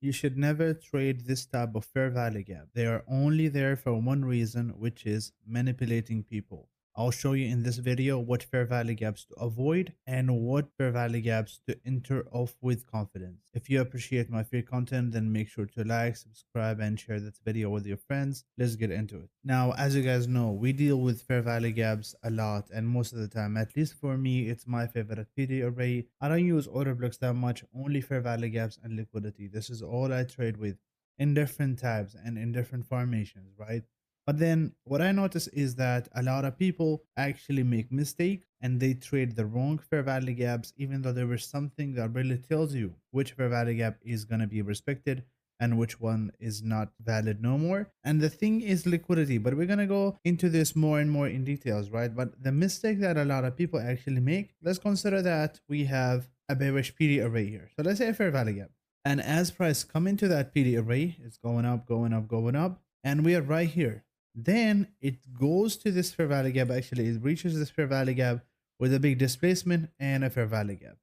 You should never trade this type of fair value gap. They are only there for one reason, which is manipulating people. I'll show you in this video what fair value gaps to avoid and what fair value gaps to enter off with confidence. If you appreciate my free content, then make sure to like, subscribe, and share this video with your friends. Let's get into it. Now, as you guys know, we deal with fair value gaps a lot, and most of the time, at least for me, it's my favorite PD array. I don't use order blocks that much, only fair value gaps and liquidity. This is all I trade with in different types and in different formations, right? But then what I notice is that a lot of people actually make mistake and they trade the wrong fair value gaps, even though there is something that really tells you which fair value gap is going to be respected and which one is not valid no more. And the thing is liquidity, but we're going to go into this more and more in details, right? But the mistake that a lot of people actually make, let's consider that we have a bearish PD array here. So let's say a fair value gap. And as price come into that PD array, it's going up, going up, going up, and we are right here. Then it goes to this fair value gap. Actually, it reaches this fair value gap with a big displacement and a fair value gap.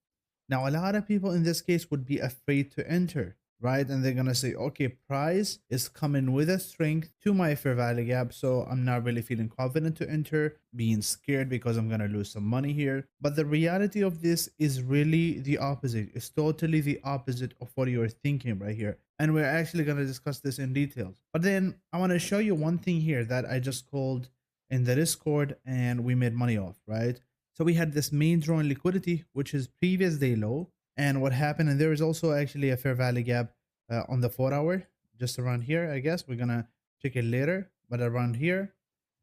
Now, a lot of people in this case would be afraid to enter, right? And they're going to say, okay, price is coming with a strength to my fair value gap. So I'm not really feeling confident to enter, being scared because I'm going to lose some money here. But the reality of this is really the opposite. It's totally the opposite of what you're thinking right here. And we're actually going to discuss this in details. But then I want to show you one thing here that I just called in the Discord and we made money off, right? So we had this main drawn liquidity, which is previous day low. And what happened, and there is also actually a fair value gap on the 4 hour, just around here, I guess. We're going to check it later, but around here.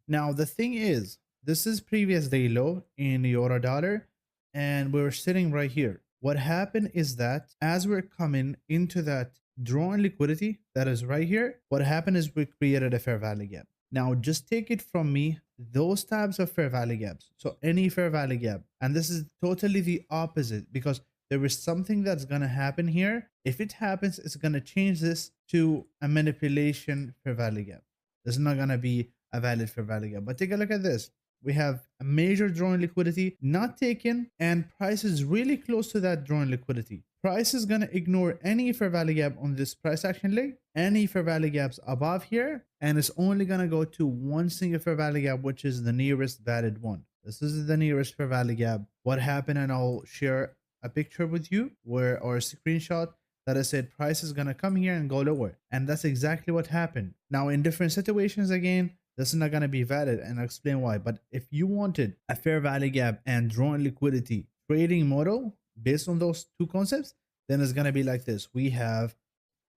Now, the thing is, this is previous day low in euro dollar, and we're sitting right here. What happened is that as we're coming into that drawn liquidity that is right here, what happened is we created a fair value gap. Now, just take it from me, those types of fair value gaps. So any fair value gap, and this is totally the opposite because there is something that's going to happen here. If it happens, it's going to change this to a manipulation fair value gap. This is not going to be a valid fair value gap. But take a look at this. We have a major drawn liquidity not taken, and price is really close to that drawn liquidity. Price is going to ignore any fair value gap on this price action leg, any fair value gaps above here, and it's only going to go to one single fair value gap, which is the nearest valid one. This is the nearest fair value gap. What happened, and I'll share a picture with you where, or a screenshot that I said price is going to come here and go lower. And that's exactly what happened. Now, in different situations, again, this is not going to be valid, and I'll explain why. But if you wanted a fair value gap and drawn liquidity trading model based on those two concepts, then it's going to be like this. We have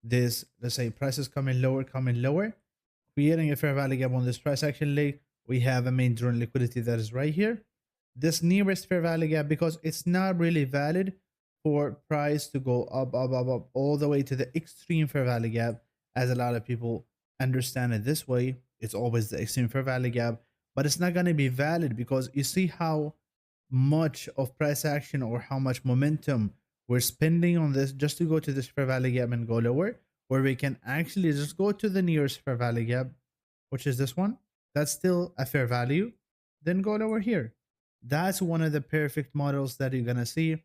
this, let's say prices coming lower, creating a fair value gap on this price action leg. We have a main drawn liquidity that is right here. This nearest fair value gap, because it's not really valid for price to go up, all the way to the extreme fair value gap, as a lot of people understand it this way. It's always the extreme fair value gap, but it's not going to be valid because you see how much of price action or how much momentum we're spending on this just to go to this fair value gap and go lower, where we can actually just go to the nearest fair value gap, which is this one. That's still a fair value. Then go lower here. That's one of the perfect models that you're going to see.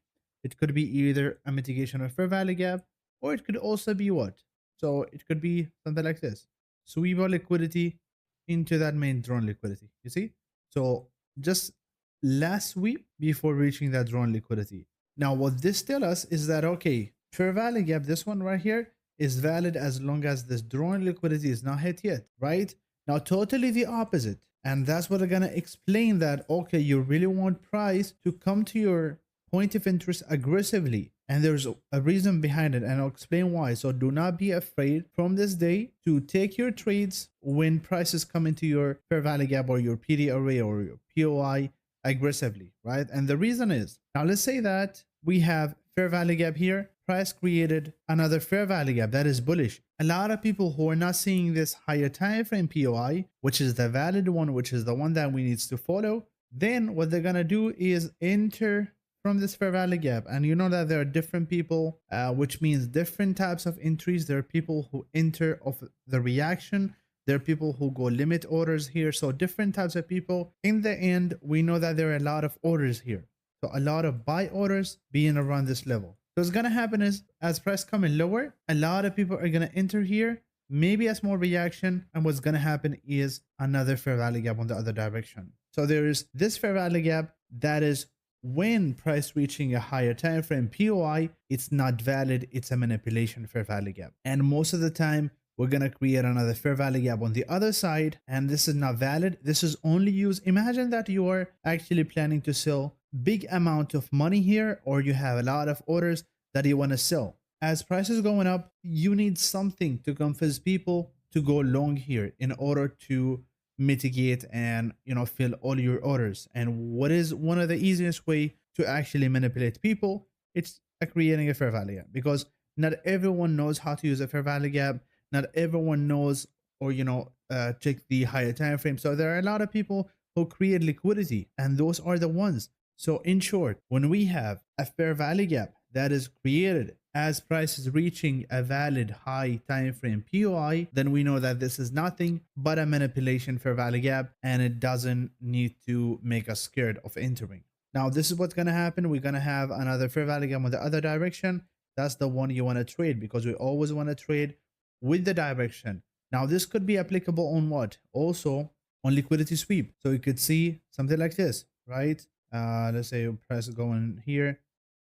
It could be either a mitigation of fair value gap, or it could also be what? So it could be something like this. Sweep our liquidity into that main drawn liquidity. You see? So just last sweep before reaching that drawn liquidity. Now, what this tells us is that, okay, fair value gap, this one right here, is valid as long as this drawn liquidity is not hit yet, right? Now, totally the opposite. And that's what I'm going to explain that, okay, you really want price to come to your point of interest aggressively. And there's a reason behind it, and I'll explain why. So do not be afraid from this day to take your trades when prices come into your fair value gap or your PD array or your POI aggressively, right? And the reason is, now let's say that we have fair value gap here. Price created another fair value gap that is bullish. A lot of people who are not seeing this higher time frame POI, which is the valid one, which is the one that we need to follow, then what they're gonna do is enter from this fair value gap. And you know that there are different people, which means different types of entries. There are people who enter off the reaction. There are people who go limit orders here. So different types of people. In the end, we know that there are a lot of orders here. So a lot of buy orders being around this level. So what's gonna happen is as price coming lower, a lot of people are gonna enter here, maybe a small reaction, and what's gonna happen is another fair value gap on the other direction. So there is this fair value gap that is when price reaching a higher time frame POI, it's not valid, it's a manipulation fair value gap. And most of the time, we're gonna create another fair value gap on the other side, and this is not valid. This is only used. Imagine that you are actually planning to sell big amount of money here, or you have a lot of orders that you want to sell. As prices going up, you need something to convince people to go long here in order to mitigate and fill all your orders. And what is one of the easiest way to actually manipulate people? It's creating a fair value gap, because not everyone knows how to use a fair value gap. Not everyone knows or check the higher time frame. So there are a lot of people who create liquidity, and those are the ones. So in short, when we have a fair value gap that is created as price is reaching a valid high time frame POI, then we know that this is nothing but a manipulation fair value gap, and it doesn't need to make us scared of entering. Now, this is what's going to happen. We're going to have another fair value gap on the other direction. That's the one you want to trade, because we always want to trade with the direction. Now, this could be applicable on what? Also on liquidity sweep. So you could see something like this, right? Let's say price going here,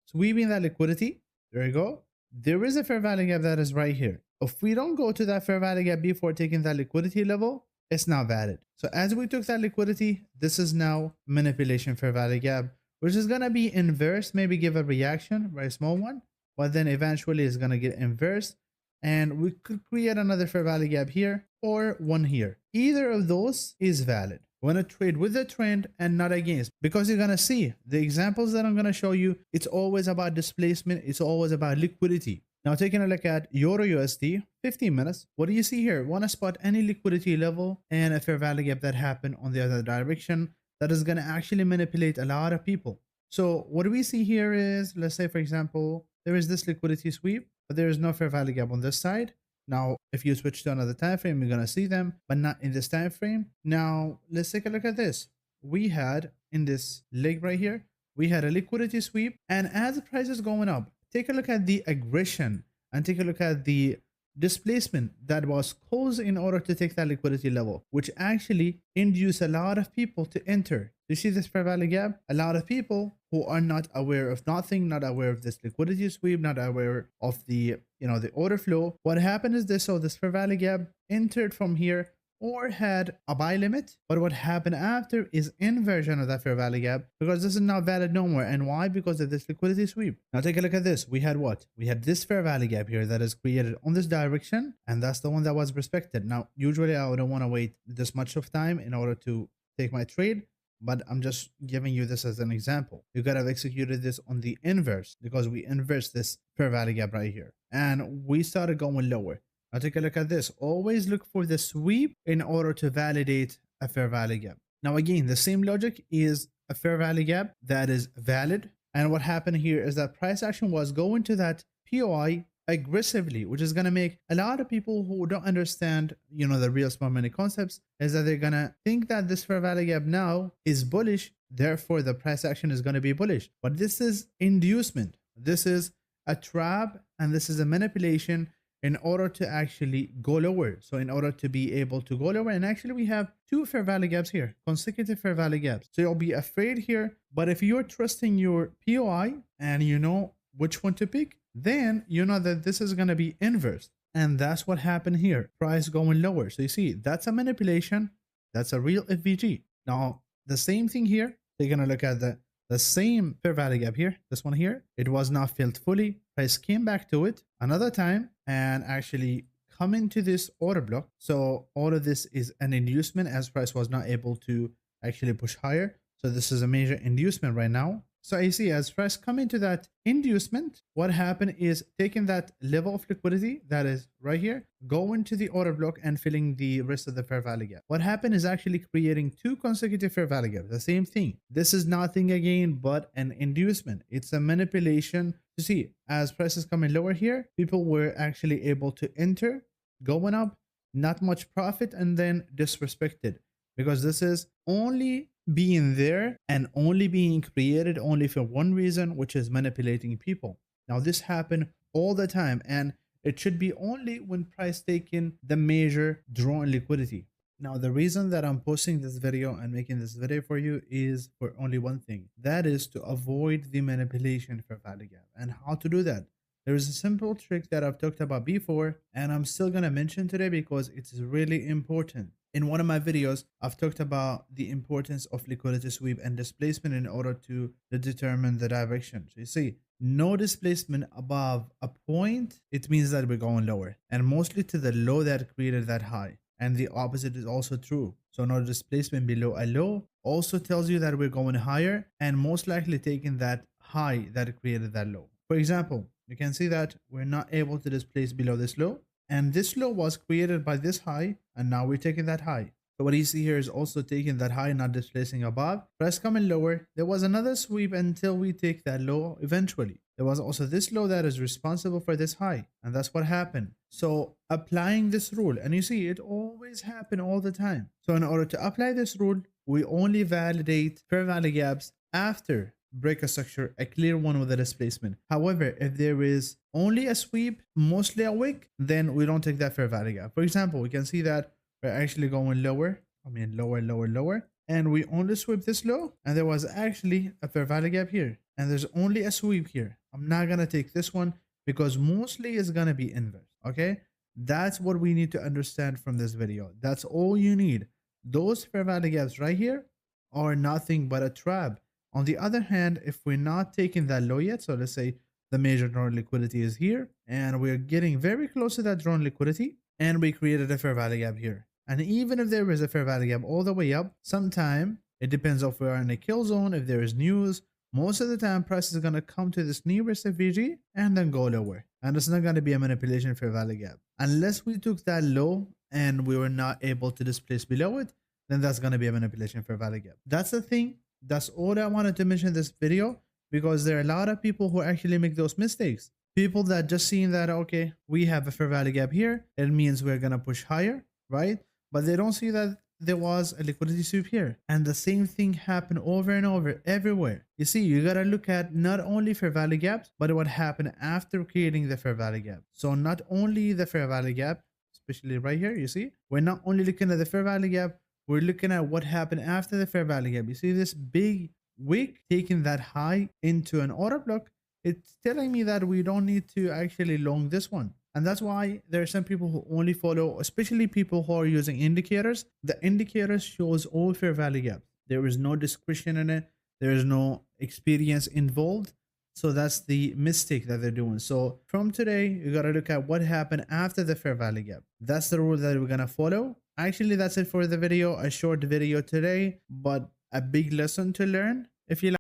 sweeping that liquidity. There you go. There is a fair value gap that is right here. If we don't go to that fair value gap before taking that liquidity level, it's not valid. So as we took that liquidity, this is now manipulation fair value gap, which is going to be inverse, maybe give a reaction, very small one, but then eventually it's going to get inverse. And we could create another fair value gap here or one here. Either of those is valid. We want to trade with the trend and not against, because you're going to see the examples that I'm going to show you. It's always about displacement. It's always about liquidity. Now, taking a look at Euro USD, 15 minutes. What do you see here? Want to spot any liquidity level and a fair value gap that happened on the other direction that is going to actually manipulate a lot of people. So what we see here is, let's say, for example, there is this liquidity sweep, but there is no fair value gap on this side. Now, if you switch to another time frame, you're going to see them, but not in this time frame. Now, let's take a look at this. We had in this leg right here, we had a liquidity sweep, and as the price is going up, take a look at the aggression and take a look at the displacement that was caused in order to take that liquidity level, which actually induced a lot of people to enter. You see this fair value gap? A lot of people who are not aware of nothing, not aware of this liquidity sweep, not aware of the the order flow. What happened is they saw this fair value gap, entered from here, or had a buy limit. But what happened after is inversion of that fair value gap, because this is not valid no more. And why? Because of this liquidity sweep. Now take a look at this. We had what? We had this fair value gap here that is created on this direction, and that's the one that was respected. Now, usually I wouldn't want to wait this much of time in order to take my trade, but I'm just giving you this as an example. You could have executed this on the inverse, because we inverse this fair value gap right here, and we started going lower. Now take a look at this. Always look for the sweep in order to validate a fair value gap. Now again, the same logic is a fair value gap that is valid. And what happened here is that price action was going to that POI aggressively, which is going to make a lot of people who don't understand, the real smart money concepts, is that they're going to think that this fair value gap now is bullish. Therefore, the price action is going to be bullish. But this is inducement. This is a trap, and this is a manipulation in order to actually go lower. So in order to be able to go lower, and actually we have two fair value gaps here, consecutive fair value gaps. So you'll be afraid here, but if you're trusting your POI and you know which one to pick, then you know that this is going to be inverse. And that's what happened here, price going lower. So you see, that's a manipulation. That's a real FVG. Now, the same thing here, taking a look at the same fair value gap here, this one here, it was not filled fully. Price came back to it another time and actually come into this order block. So all of this is an inducement, as price was not able to actually push higher. So this is a major inducement right now. So I see as price come into that inducement, what happened is taking that level of liquidity that is right here, go into the order block and filling the rest of the fair value gap. What happened is actually creating two consecutive fair value gaps. The same thing. This is nothing again but an inducement. It's a manipulation. You see, as price is coming lower here, people were actually able to enter, going up, not much profit, and then disrespected, because this is only being there and only being created only for one reason, which is manipulating people. Now this happen all the time, and it should be only when price taking the major draw in liquidity. Now, the reason that I'm posting this video and making this video for you is for only one thing. That is to avoid the manipulation for value gap. And how to do that? There is a simple trick that I've talked about before, and I'm still going to mention today because it's really important. In one of my videos, I've talked about the importance of liquidity sweep and displacement in order to determine the direction. So you see, no displacement above a point, it means that we're going lower, and mostly to the low that created that high. And the opposite is also true. So no displacement below a low also tells you that we're going higher and most likely taking that high that created that low. For example, you can see that we're not able to displace below this low, and this low was created by this high, and now we're taking that high. So what you see here is also taking that high, not displacing above. Price coming lower. There was another sweep until we take that low eventually. There was also this low that is responsible for this high, and that's what happened. So applying this rule, and you see it always happen all the time. So in order to apply this rule, we only validate fair value gaps after break a structure, a clear one with a displacement. However, if there is only a sweep, mostly a wick, then we don't take that fair value gap. For example, we can see that we're actually going lower. Lower. And we only sweep this low, and there was actually a fair value gap here. And there's only a sweep here. I'm not gonna take this one because mostly it's gonna be inverse. Okay, that's what we need to understand from this video. That's all you need. Those fair value gaps right here are nothing but a trap. On the other hand, if we're not taking that low yet, so let's say the major drawn liquidity is here, and we're getting very close to that drawn liquidity, and we created a fair value gap here. And even if there is a fair value gap all the way up, sometime it depends if we're in a kill zone, if there is news. Most of the time, price is going to come to this nearest FVG and then go lower. And it's not going to be a manipulation fair value gap. Unless we took that low and we were not able to displace below it, then that's going to be a manipulation fair value gap. That's the thing. That's all I wanted to mention in this video, because there are a lot of people who actually make those mistakes. People that just seeing that, okay, we have a fair value gap here, it means we're going to push higher, right? But they don't see that there was a liquidity sweep here. And the same thing happened over and over everywhere. You see, you got to look at not only fair value gaps, but what happened after creating the fair value gap. So not only the fair value gap, especially right here, you see, we're not only looking at the fair value gap, we're looking at what happened after the fair value gap. You see this big wick taking that high into an order block. It's telling me that we don't need to actually long this one. And that's why there are some people who only follow, especially people who are using indicators. The indicators shows all fair value gaps. There is no discretion in it. There is no experience involved. So that's the mistake that they're doing. So from today, you got to look at what happened after the fair value gap. That's the rule that we're going to follow. Actually, that's it for the video. A short video today, but a big lesson to learn. If you like